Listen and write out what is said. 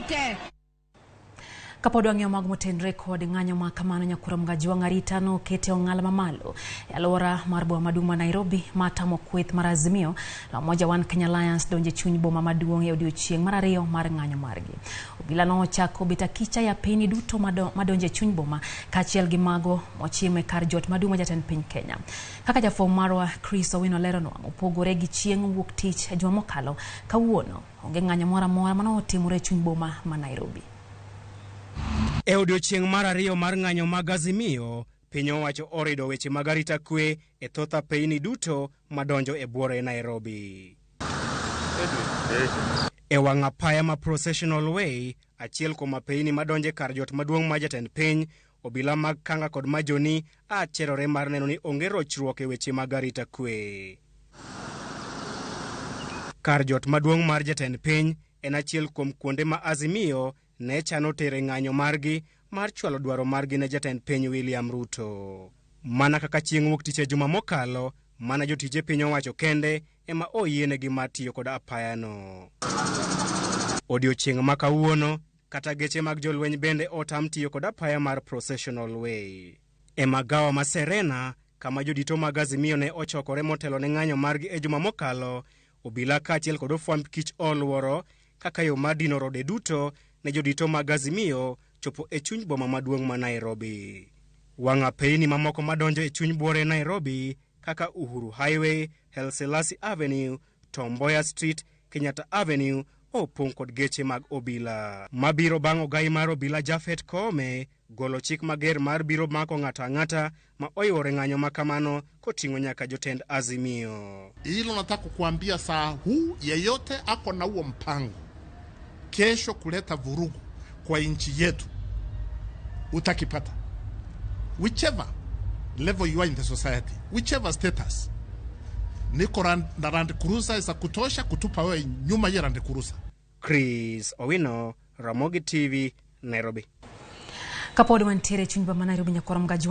yote. Kapod wang'eyo mag motenre kod ng'anyo ma kamano nyakura mgaji wangarita no kete ong'ala mamalo e alwora mar boma maduong' ma Nairobi matamo kweth mar Azimio la Umoja One Kenya Alliance donje chuny boma maduong' e odiochieng' mar ariyo mar ng'anyo margi. Obila no ochako beta kicha ya piny duto madonje chuny boma kaachiel gi mago mochime kar jot maduong' ma jatend piny Kenya. Kaka jafwambo marwa Chris Owino lero no opogore gi chieng' wuok tich e juma mokalo, kawuono onge ng'anyo moro amora manotimore chuny boma ma Nairobi. E odiochieng' mar ariyo mar ng'anyo mag Azimio, piny owacho orido weche mag arita kwe e thoth apeyni duto madonjo e buore Nairobi. E wang' apaya ma Processional Way, achiel kuom apeyni madonjo kar jot maduong' ma jatend piny, obila mag Kanga kod Majoni acherore mar neno ni onge rochruok e weche mag arita kwe. Kar jot maduong' mar jatend piny en achiel kuom kuonde ma Azimio ne chano tere ng'anyo margi mar chwalo dwaro margi ne jatend piny William Ruto. Mana kaka chieng' wuok tich e juma mokalo, mana jotije piny owacho kende ema oyienegi mar tiyo kod apaya no. Odiochieng' ma kawuono, kata geche mag jolweny bende otam tiyo kod apaya mar Processional Way. E magawa ma Serena, kama jodito mag Azimio ne ochokore motelo ne ng'anyo margi e juma mokalo, obila kaachiel kod ofwamb kich oluoro kaka yo mar dino rode duto ne jodito mag Azimio chopo e chuny boma maduong' ma Nairobi. Wang' apeyni mamoko madonjo e chuny buore Nairobi kaka Uhuru Highway, Haile Selassie Avenue, Tom Mboya Street, Kenyatta Avenue opong' kod geche mag obila. Mabiro bang' ogai mar obila Japhet Koome golo chik mager mar biro mako ng'ato ang'ata ma oywore ng'anyo makamano koting'o nyaka jotend Azimio. Hilo nataka kukuambia saa huu yeyote ako na huo mpango kesho kuleta vurugu kwa nchi yetu utakipata. Whichever level you are in the society, whichever status. Niko na Land Cruiser za kutosha kutupa wewe nyuma ya Land Cruiser. Chris Owino, Ramogi TV, Nairobi. Kapod mantiere chuny boma Nairobi nyakura mgaji